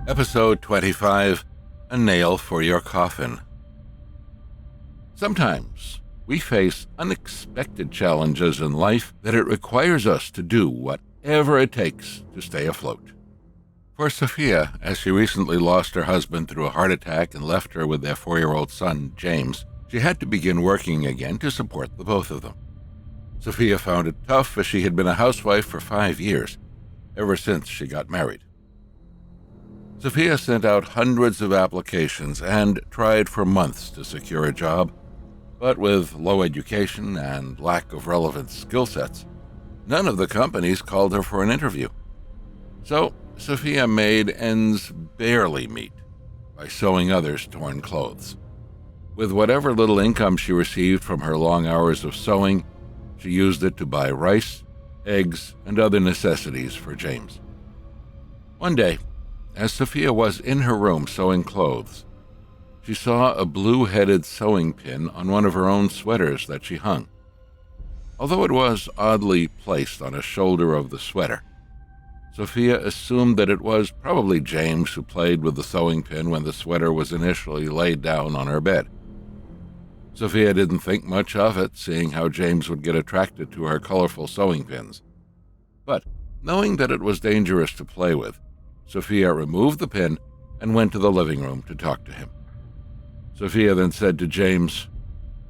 Episode 25, A Nail for Your Coffin. Sometimes we face unexpected challenges in life that it requires us to do whatever it takes to stay afloat. For Sophia, as she recently lost her husband through a heart attack and left her with their 4-year-old son, James, she had to begin working again to support the both of them. Sophia found it tough as she had been a housewife for 5 years, ever since she got married. Sophia sent out hundreds of applications and tried for months to secure a job, but with low education and lack of relevant skill sets, none of the companies called her for an interview. So Sophia made ends barely meet by sewing others' torn clothes. With whatever little income she received from her long hours of sewing, she used it to buy rice, eggs, and other necessities for James. One day, as Sophia was in her room sewing clothes, she saw a blue-headed sewing pin on one of her own sweaters that she hung. Although it was oddly placed on a shoulder of the sweater, Sophia assumed that it was probably James who played with the sewing pin when the sweater was initially laid down on her bed. Sophia didn't think much of it, seeing how James would get attracted to her colorful sewing pins. But, knowing that it was dangerous to play with, Sophia removed the pin and went to the living room to talk to him. Sophia then said to James,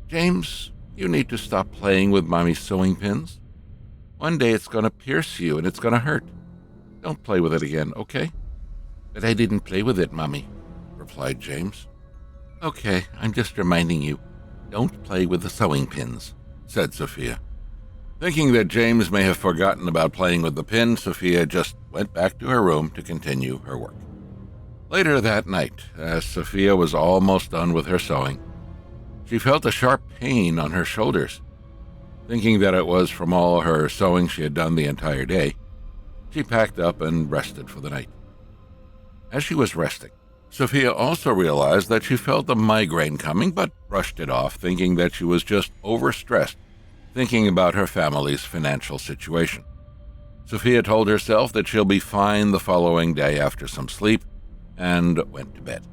"James, you need to stop playing with Mommy's sewing pins. One day it's going to pierce you and it's going to hurt. Don't play with it again, okay?" "But I didn't play with it, Mommy," replied James. "Okay, I'm just reminding you. Don't play with the sewing pins," said Sophia. Thinking that James may have forgotten about playing with the pin, Sophia just went back to her room to continue her work. Later that night, as Sophia was almost done with her sewing, she felt a sharp pain on her shoulders. Thinking that it was from all her sewing she had done the entire day, she packed up and rested for the night. As she was resting, Sophia also realized that she felt a migraine coming, but brushed it off, thinking that she was just overstressed, thinking about her family's financial situation. Sophia told herself that she'll be fine the following day after some sleep, and went to bed.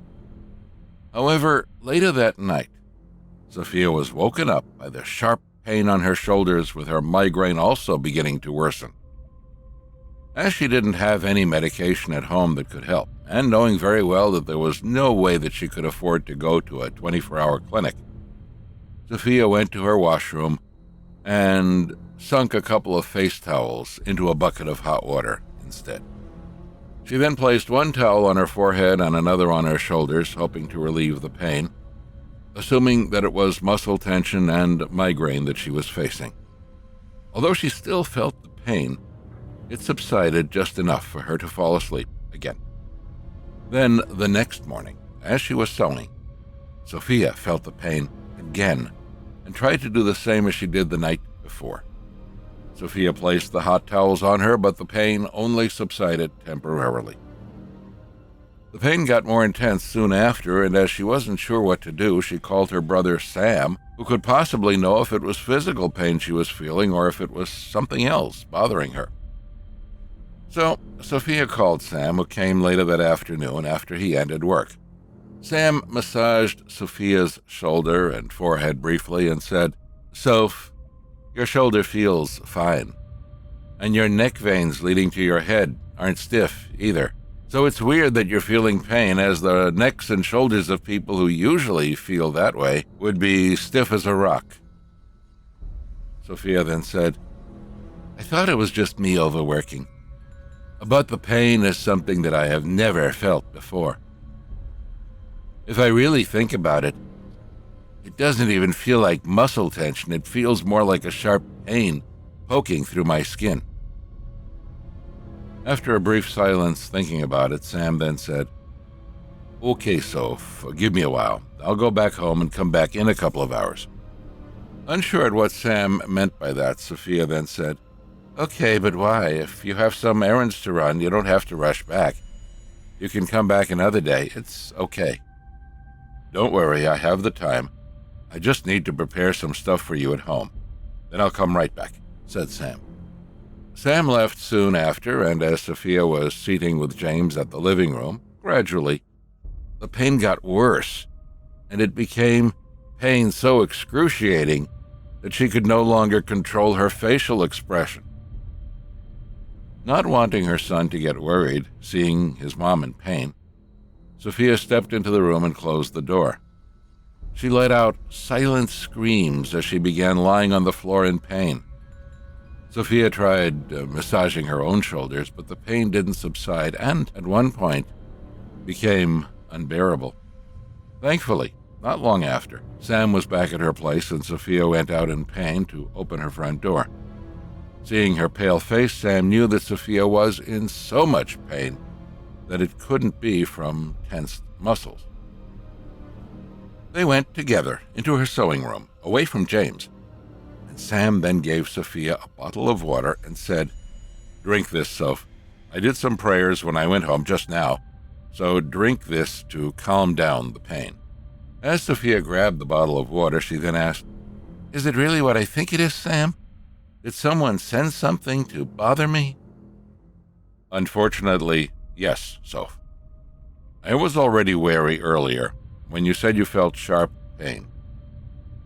However, later that night, Sophia was woken up by the sharp pain on her shoulders, with her migraine also beginning to worsen. As she didn't have any medication at home that could help, and knowing very well that there was no way that she could afford to go to a 24-hour clinic, Sophia went to her washroom and sunk a couple of face towels into a bucket of hot water instead. She then placed one towel on her forehead and another on her shoulders, hoping to relieve the pain, assuming that it was muscle tension and migraine that she was facing. Although she still felt the pain, it subsided just enough for her to fall asleep again. Then, the next morning, as she was sewing, Sophia felt the pain again and tried to do the same as she did the night before. Sophia placed the hot towels on her, but the pain only subsided temporarily. The pain got more intense soon after, and as she wasn't sure what to do, she called her brother Sam, who could possibly know if it was physical pain she was feeling or if it was something else bothering her. So, Sophia called Sam, who came later that afternoon after he ended work. Sam massaged Sophia's shoulder and forehead briefly and said, "Soph, your shoulder feels fine. And your neck veins leading to your head aren't stiff either. So it's weird that you're feeling pain, as the necks and shoulders of people who usually feel that way would be stiff as a rock." Sophia then said, "I thought it was just me overworking. But the pain is something that I have never felt before. If I really think about it, it doesn't even feel like muscle tension. It feels more like a sharp pain poking through my skin." After a brief silence thinking about it, Sam then said, "Okay, Soph, give me a while. I'll go back home and come back in a couple of hours." Unsure at what Sam meant by that, Sophia then said, "Okay, but why? If you have some errands to run, you don't have to rush back. You can come back another day. It's okay." "Don't worry, I have the time. I just need to prepare some stuff for you at home. Then I'll come right back," said Sam. Sam left soon after, and as Sophia was seating with James at the living room, Gradually, the pain got worse, and it became pain so excruciating that she could no longer control her facial expression. Not wanting her son to get worried, seeing his mom in pain, Sophia stepped into the room and closed the door. She let out silent screams as she began lying on the floor in pain. Sophia tried massaging her own shoulders, but the pain didn't subside and, at one point, became unbearable. Thankfully, not long after, Sam was back at her place and Sophia went out in pain to open her front door. Seeing her pale face, Sam knew that Sophia was in so much pain that it couldn't be from tensed muscles. They went together into her sewing room, away from James, and Sam then gave Sophia a bottle of water and said, "Drink this, Soph. I did some prayers when I went home just now, so drink this to calm down the pain." As Sophia grabbed the bottle of water, she then asked, "Is it really what I think it is, Sam? Did someone send something to bother me?" "Unfortunately, yes, Soph. I was already wary earlier when you said you felt sharp pain.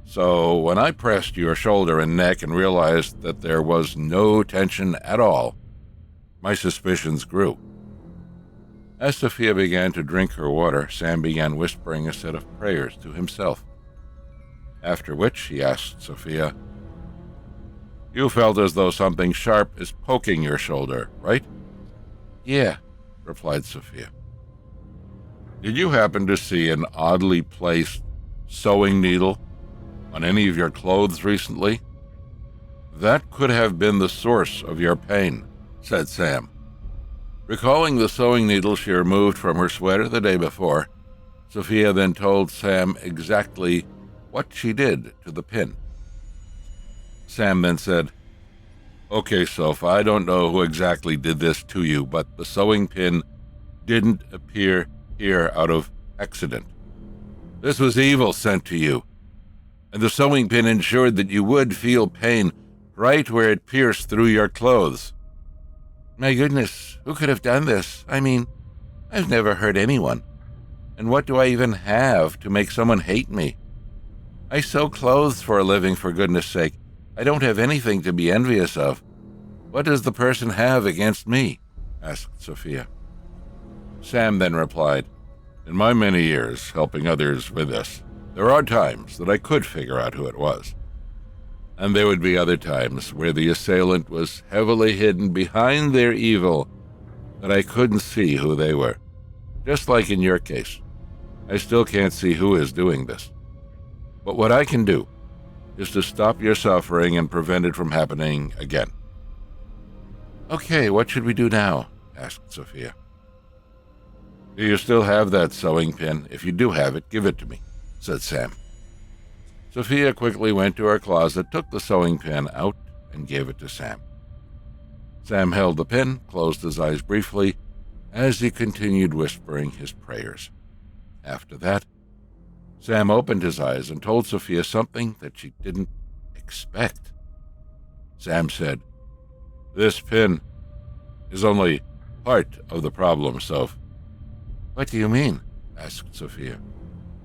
So when I pressed your shoulder and neck and realized that there was no tension at all, my suspicions grew." As Sophia began to drink her water, Sam began whispering a set of prayers to himself. After which he asked Sophia, "You felt as though something sharp is poking your shoulder, right?" "Yeah," replied Sophia. "Did you happen to see an oddly placed sewing needle on any of your clothes recently? That could have been the source of your pain," said Sam. Recalling the sewing needle she removed from her sweater the day before, Sophia then told Sam exactly what she did to the pin. Sam then said, "Okay, Soph, I don't know who exactly did this to you, but the sewing pin didn't appear here out of accident. This was evil sent to you, and the sewing pin ensured that you would feel pain right where it pierced through your clothes." "My goodness, who could have done this? I mean, I've never hurt anyone. And what do I even have to make someone hate me? I sew clothes for a living, for goodness sake. I don't have anything to be envious of. What does the person have against me?" asked Sophia. Sam then replied, "In my many years helping others with this, there are times that I could figure out who it was. And there would be other times where the assailant was heavily hidden behind their evil that I couldn't see who they were. Just like in your case, I still can't see who is doing this. But what I can do is to stop your suffering and prevent it from happening again." "Okay, what should we do now?" asked Sophia. "Do you still have that sewing pin? If you do have it, give it to me," said Sam. Sophia quickly went to her closet, took the sewing pin out, and gave it to Sam. Sam held the pin, closed his eyes briefly, as he continued whispering his prayers. After that, Sam opened his eyes and told Sophia something that she didn't expect. Sam said, "This pin is only part of the problem, Soph." "What do you mean?" asked Sophia.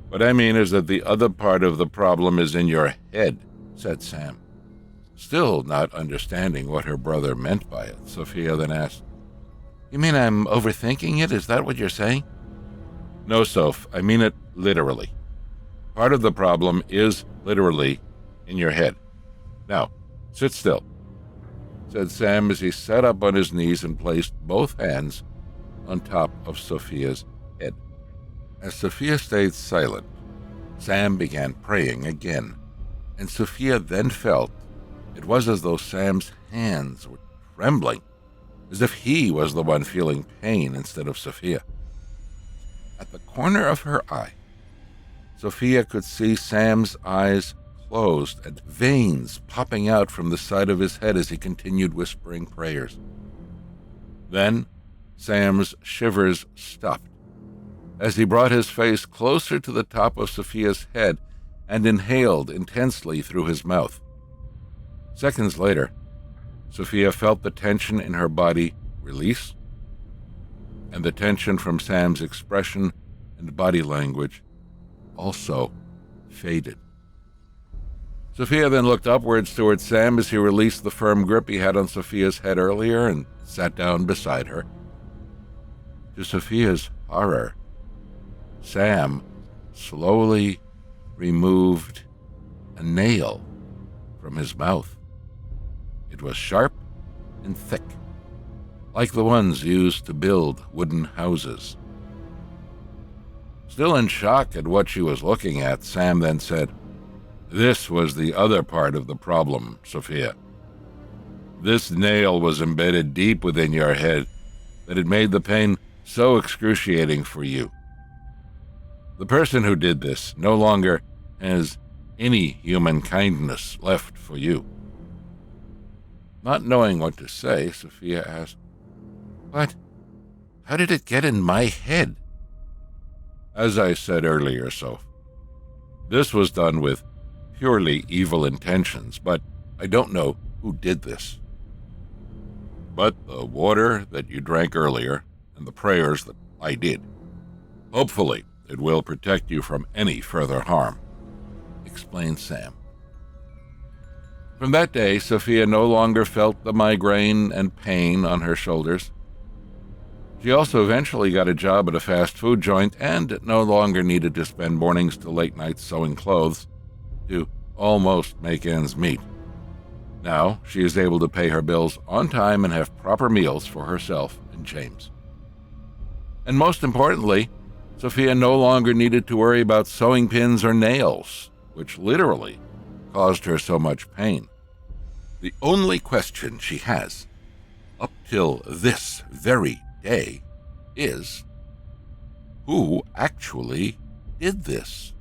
"What I mean is that the other part of the problem is in your head," said Sam. Still not understanding what her brother meant by it, Sophia then asked, "You mean I'm overthinking it? Is that what you're saying?" "No, Soph, I mean it literally. Part of the problem is literally in your head. Now, sit still," said Sam as he sat up on his knees and placed both hands on top of Sophia's head. As Sophia stayed silent, Sam began praying again, and Sophia then felt it was as though Sam's hands were trembling, as if he was the one feeling pain instead of Sophia. At the corner of her eye, Sophia could see Sam's eyes closed and veins popping out from the side of his head as he continued whispering prayers. Then Sam's shivers stopped as he brought his face closer to the top of Sophia's head and inhaled intensely through his mouth. Seconds later, Sophia felt the tension in her body release, and the tension from Sam's expression and body language also faded. Sophia then looked upwards towards Sam as he released the firm grip he had on Sophia's head earlier and sat down beside her. To Sophia's horror, Sam slowly removed a nail from his mouth. It was sharp and thick, like the ones used to build wooden houses. Still in shock at what she was looking at, Sam then said, "This was the other part of the problem, Sophia. This nail was embedded deep within your head that it made the pain so excruciating for you. The person who did this no longer has any human kindness left for you." Not knowing what to say, Sophia asked, "But how did it get in my head?" "As I said earlier, Soph, this was done with purely evil intentions, but I don't know who did this. But the water that you drank earlier and the prayers that I did, hopefully it will protect you from any further harm," explained Sam. From that day, Sophia no longer felt the migraine and pain on her shoulders. She also eventually got a job at a fast food joint and no longer needed to spend mornings to late nights sewing clothes to almost make ends meet. Now she is able to pay her bills on time and have proper meals for herself and James. And most importantly, Sophia no longer needed to worry about sewing pins or nails, which literally caused her so much pain. The only question she has, up till this very day, is, who actually did this?